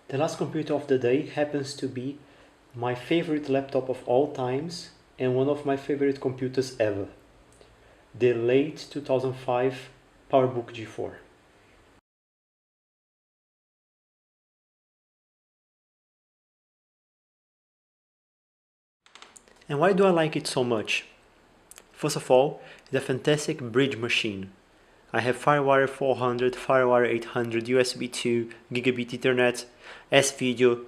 The last computer of the day happens to be my favorite laptop of all times and one of my favorite computers ever. The late 2005 PowerBook G4. And why do I like it so much? First of all, it's a fantastic bridge machine. I have FireWire 400, FireWire 800, USB 2, Gigabit Ethernet, S-Video.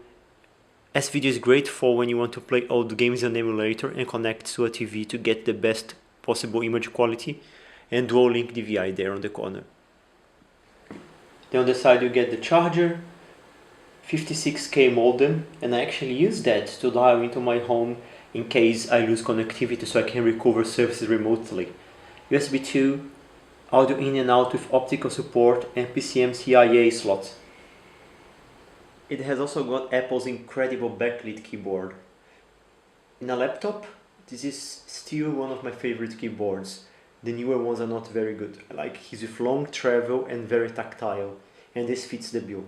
S-Video is great for when you want to play old games on emulator and connect to a TV to get the best possible image quality, and dual link DVI there on the corner. Then on the side you get the charger, 56K modem, and I actually use that to dial into my home in case I lose connectivity so I can recover services remotely. USB 2, audio in and out with optical support, and PCM CIA slot. It has also got Apple's incredible backlit keyboard. In a laptop, this is still one of my favorite keyboards. The newer ones are not very good. I like his with long travel and very tactile, and this fits the bill.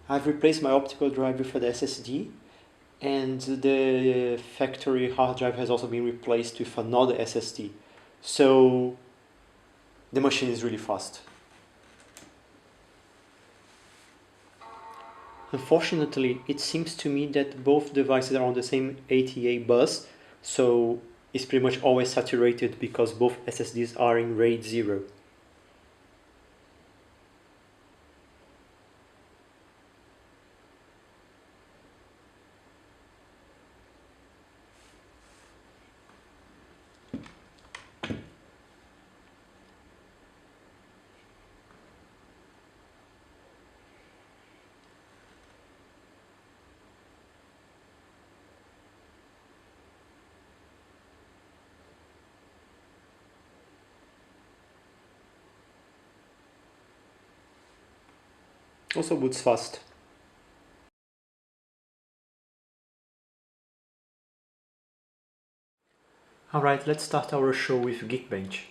I've replaced my optical drive with an SSD, and the factory hard drive has also been replaced with another SSD. So the machine is really fast. Unfortunately, it seems to me that both devices are on the same ATA bus, so it's pretty much always saturated because both SSDs are in RAID 0. Also boots fast. Alright, let's start our show with Geekbench.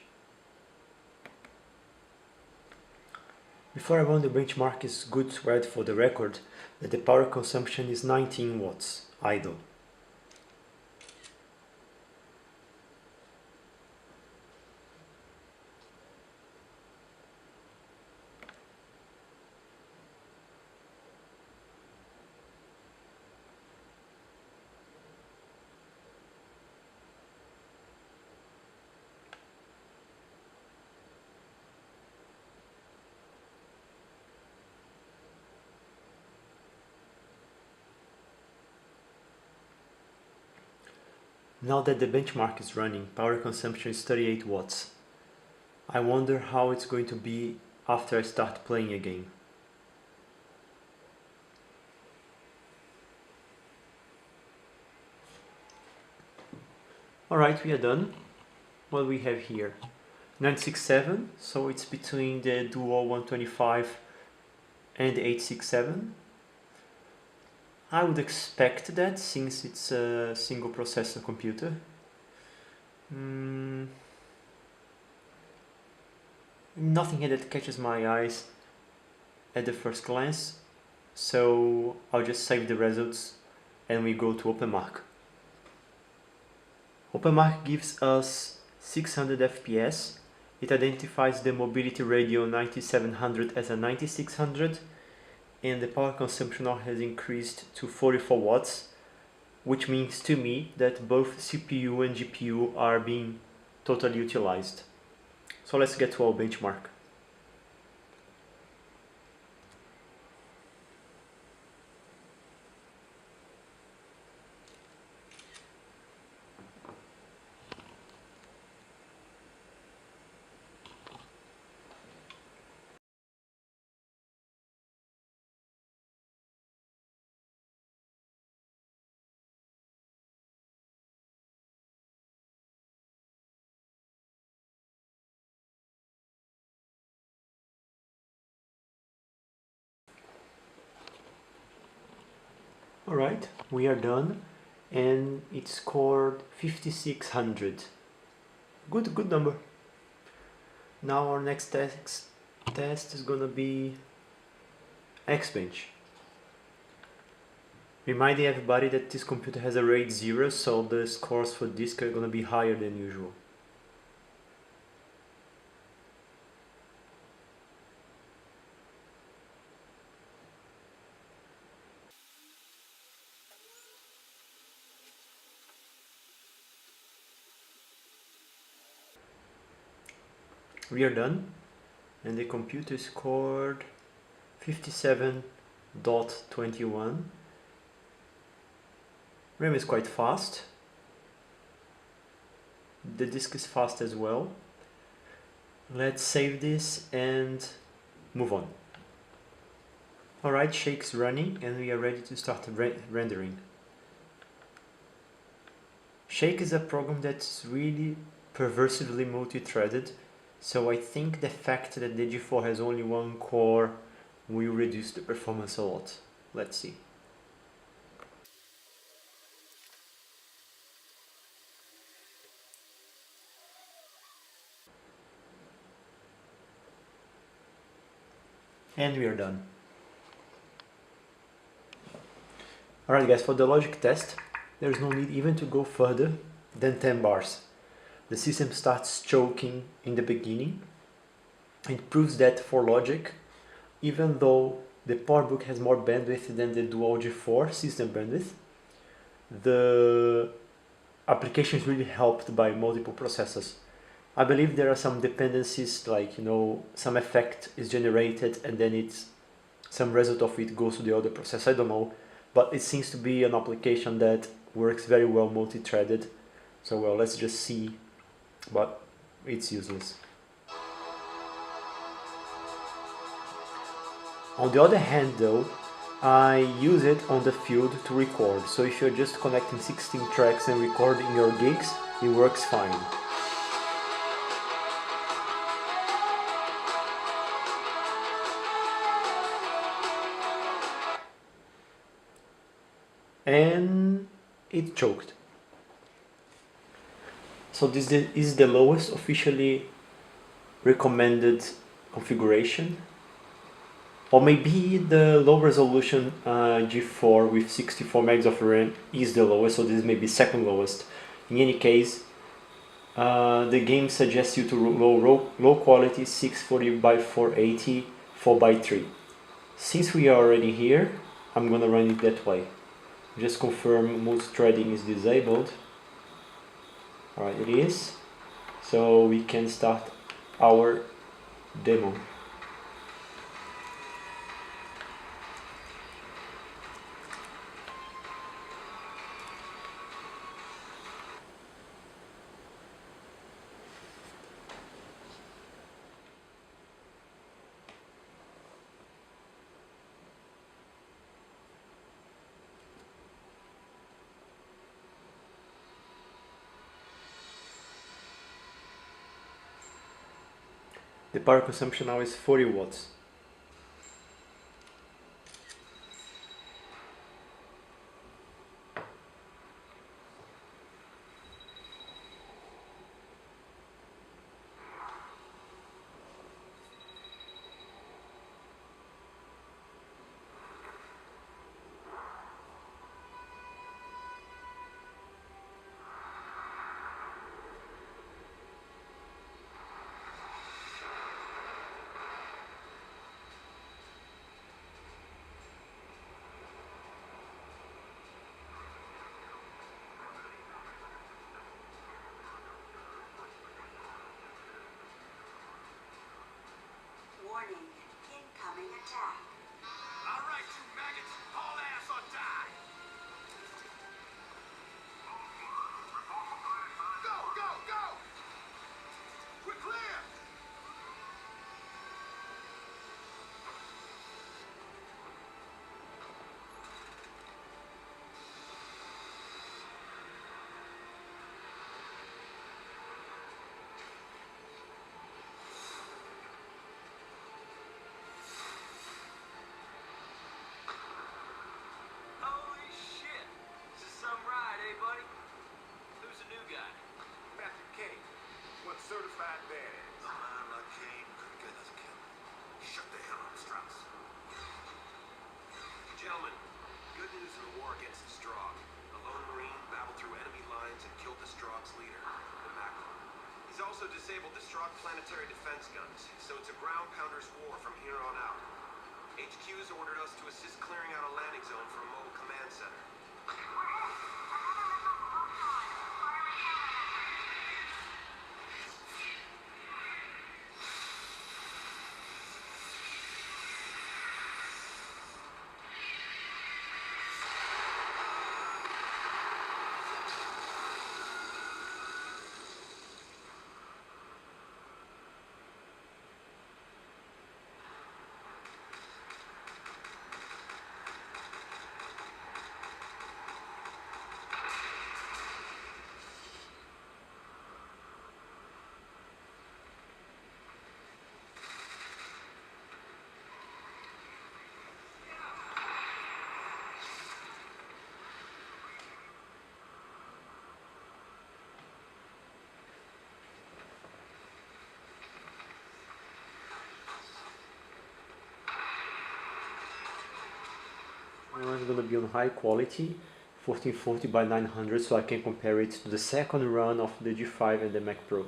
Before I run the benchmark, it's good to add for the record that the power consumption is 19 watts, idle. Now that the benchmark is running, power consumption is 38 watts. I wonder how it's going to be after I start playing a game. Alright, we are done. What we have here? 967, so it's between the Duo 125 and the 867. I would expect that since it's a single processor computer. Nothing here that catches my eyes at the first glance, so I'll just save the results and we go to OpenMark. OpenMark gives us 600 FPS. It identifies the Mobility Radio 9700 as a 9600, and the power consumption now has increased to 44 watts, which means to me that both CPU and GPU are being totally utilized. So let's get to our benchmark. Alright, we are done, and it scored 5600. Good number. Now our next test is gonna be XBench. Reminding everybody that this computer has a RAID 0, so the scores for disk are gonna be higher than usual. We are done, and the computer scored 57.21. RAM is quite fast. The disk is fast as well. Let's save this and move on. Alright, Shake's running and we are ready to start rendering. Shake is a program that's really perversively multi-threaded, so I think the fact that the G4 has only one core will reduce the performance a lot. Let's see. And we are done. Alright guys, for the logic test, there's no need even to go further than 10 bars. The system starts choking in the beginning. It proves that for logic, even though the PowerBook has more bandwidth than the dual G4 system bandwidth, the application is really helped by multiple processors. I believe there are some dependencies, like, some effect is generated and then some result of it goes to the other processor. I don't know, but it seems to be an application that works very well multi-threaded. So well, let's just see, but it's useless. On the other hand though, I use it on the field to record, so if you're just connecting 16 tracks and recording your gigs, it works fine. And it choked. So this is the lowest officially recommended configuration. Or maybe the low resolution G4 with 64 megs of RAM is the lowest, so this may be second lowest. In any case, the game suggests you to low quality 640 by 480 4x3. Since we are already here, I'm gonna run it that way. Just confirm multi-threading is disabled. Alright, it is. So we can start our demo. The power consumption now is 40 watts. certified badass. A man like him could get us killed. Shut the hell up, Strauss. Gentlemen, good news in the war against the Strogg. A lone Marine battled through enemy lines and killed the Strogg's leader, the Macro. He's also disabled the Strogg planetary defense guns, so it's a ground pounder's war from here on out. HQ's ordered us to assist clearing out a landing zone for a mobile command center. It's gonna be on high quality, 1440 by 900, so I can compare it to the second run of the G5 and the Mac Pro.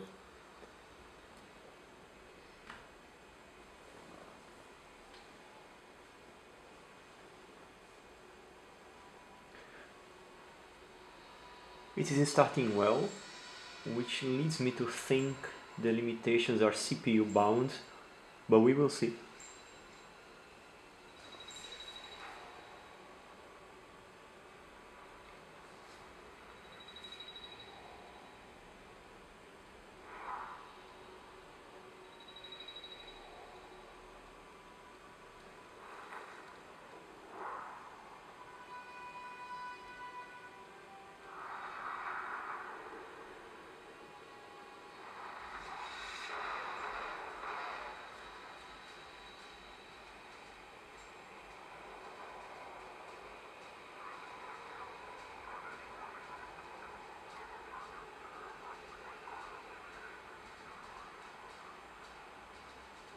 It is starting well, which leads me to think the limitations are CPU bound, but we will see.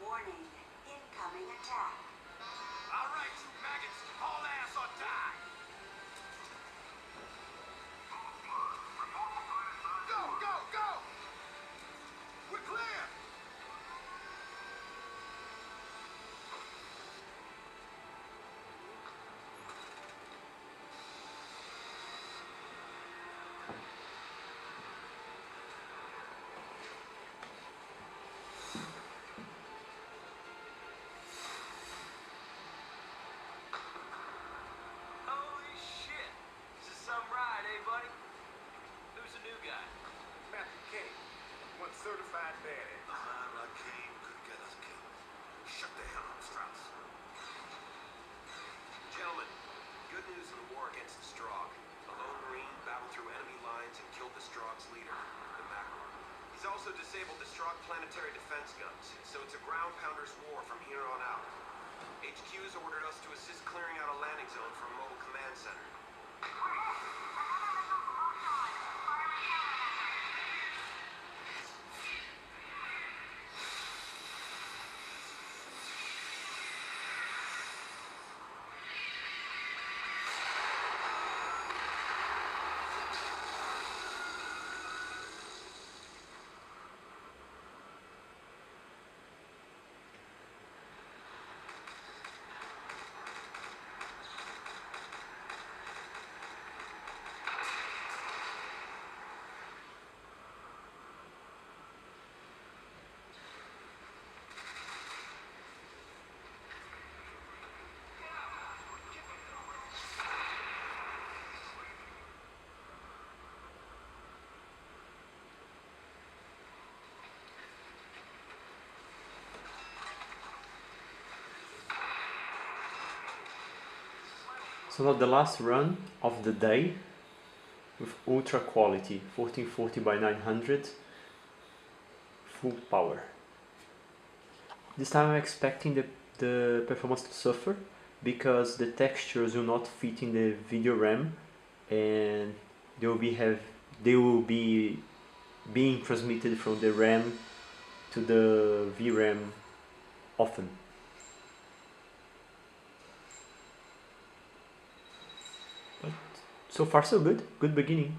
Warning, incoming attack. All right, you maggots, haul ass or die. Go, go, go! We're clear! Holy shit! This is some ride, eh, buddy? Who's the new guy? Matthew King, one certified badass. A man like him could get us killed. Shut the hell up, Strauss. Gentlemen, good news in the war against the Strogg. A lone Marine battled through enemy lines and killed the Strogg's leader, the Macro. He's also disabled the Strogg planetary defense guns, so it's a ground pounder's war from here on out. HQ's ordered us to assist clearing out a landing zone for a mobile command center. So now the last run of the day with ultra quality, 1440 by 900, full power. This time I'm expecting the performance to suffer because the textures will not fit in the video RAM and they will be being transmitted from the RAM to the VRAM often. But so far so good, good beginning.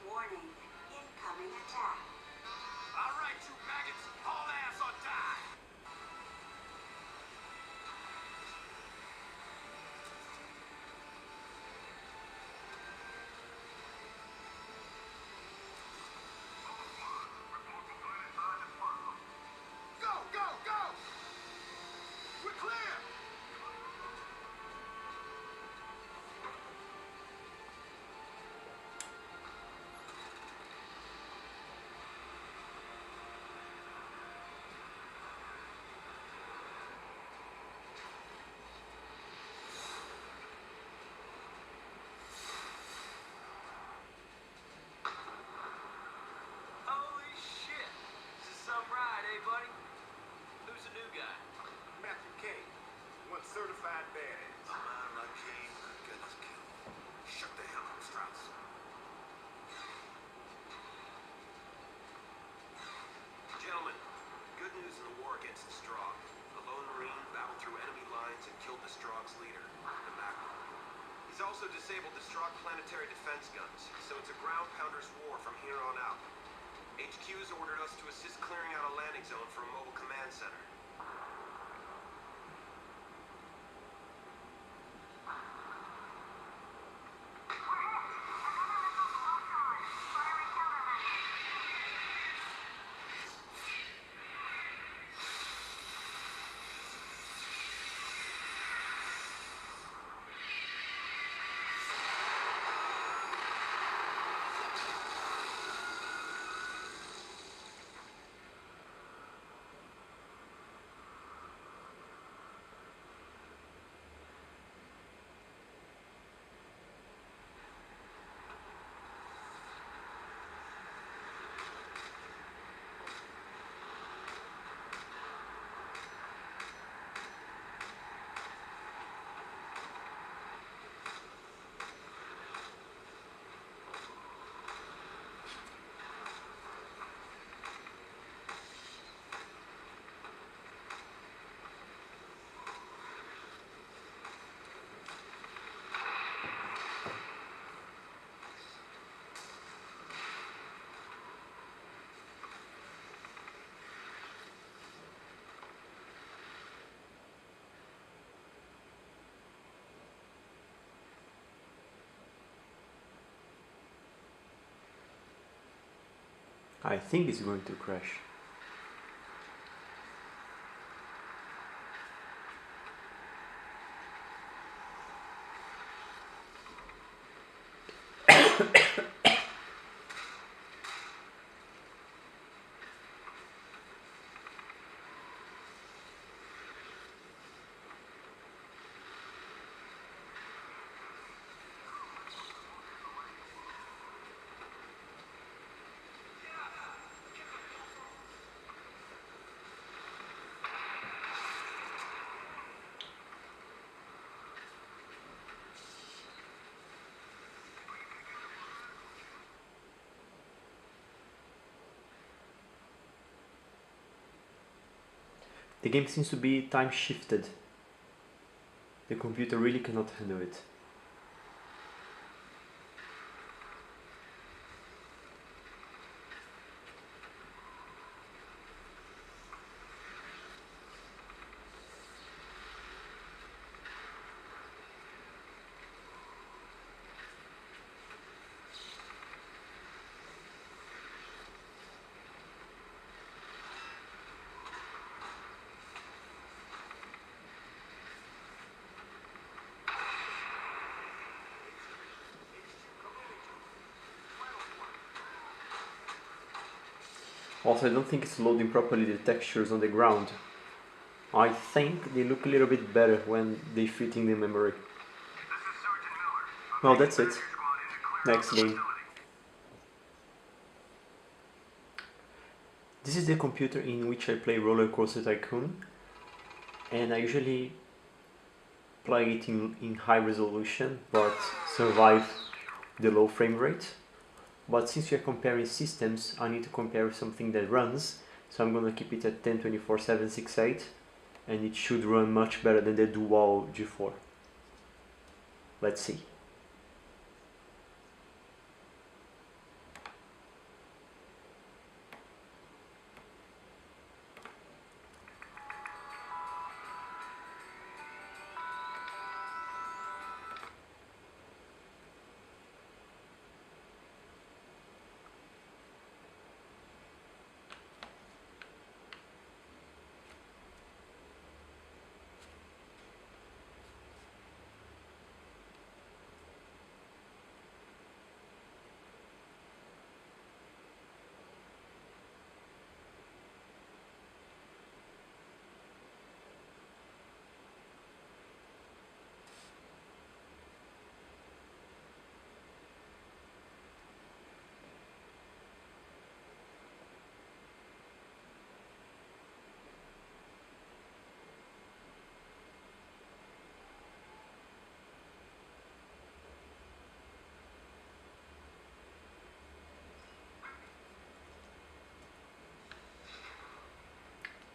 Warning, incoming attack. All right, you maggots, haul ass or die! Go, go, go! We're clear! Holy shit! This is some ride, eh, buddy? Who's the new guy? Matthew Kane, one certified badass. A man like Kane could get us killed. Shut the hell up, Strauss. Gentlemen, good news in the war against the Strogg. A lone Marine battled through enemy lines and killed the Strogg's leader, the Macro. He's also disabled the Strogg planetary defense guns, so it's a ground pounder's war from here on out. HQ's ordered us to assist clearing out a landing zone for a mobile command center. I think it's going to crash. The game seems to be time shifted. The computer really cannot handle it. Also, I don't think it's loading properly the textures on the ground. I think they look a little bit better when they fit in the memory. Well, that's it. Next game. This is the computer in which I play RollerCoaster Tycoon, and I usually play it in high resolution but survive the low frame rate. But since we are comparing systems, I need to compare something that runs, so I'm gonna keep it at 1024-768, and it should run much better than the Dual G4. Let's see.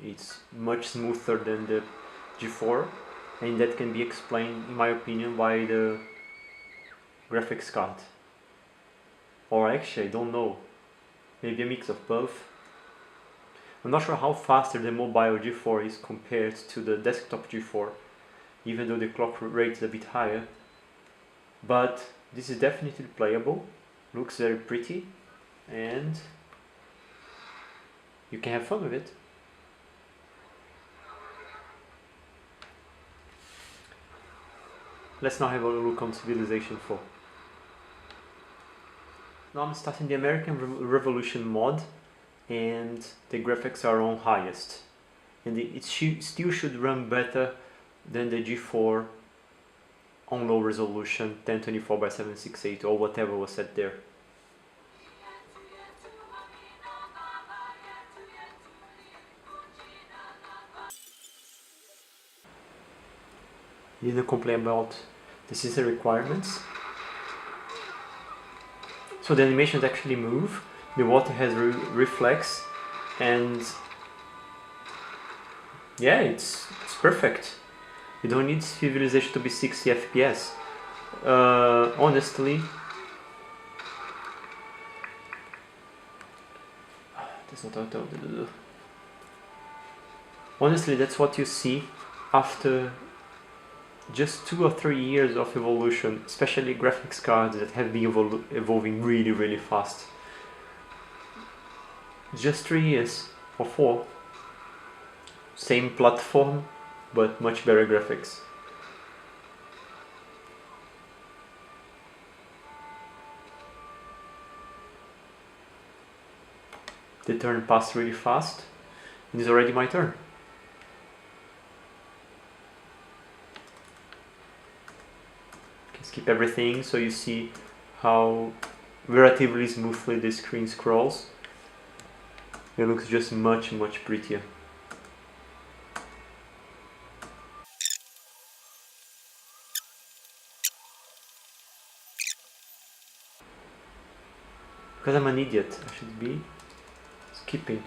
It's much smoother than the G4, and that can be explained, in my opinion, by the graphics card. Or actually, I don't know, maybe a mix of both. I'm not sure how faster the mobile G4 is compared to the desktop G4, even though the clock rate is a bit higher. But this is definitely playable, looks very pretty, and you can have fun with it. Let's now have a look on Civilization 4. Now I'm starting the American Revolution mod, and the graphics are on highest. And it still should run better than the G4 on low resolution 1024x768 or whatever was set there. Didn't complain about the system requirements. So the animations actually move, the water has reflex, and yeah, it's perfect. You don't need Civilization to be 60 FPS. Honestly, that's not what I told you. Honestly, that's what you see after just 2 or 3 years of evolution, especially graphics cards that have been evolving really fast. Just 3 years or 4. Same platform, but much better graphics. The turn passed really fast, and it's already my turn. Skip everything so you see how relatively smoothly the screen scrolls. It looks just much prettier. Because I'm an idiot, I should be skipping.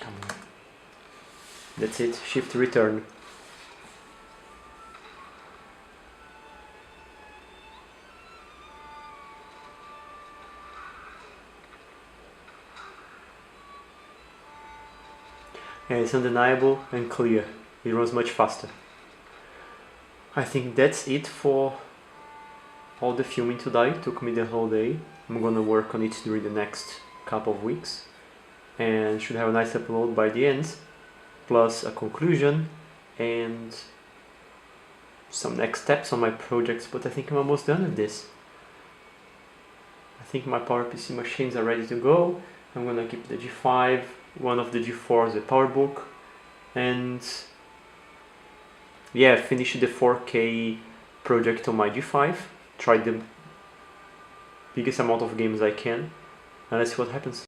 Come on. That's it, shift return. Yeah, it's undeniable and clear. It runs much faster. I think that's it for all the filming today. It took me the whole day. I'm gonna work on it during the next couple of weeks and should have a nice upload by the end, plus a conclusion and some next steps on my projects, but I think I'm almost done with this. I think my PowerPC machines are ready to go. I'm gonna keep the G5, one of the G4s, the PowerBook, and yeah, finish the 4K project on my G5, try the biggest amount of games I can, and let's see what happens.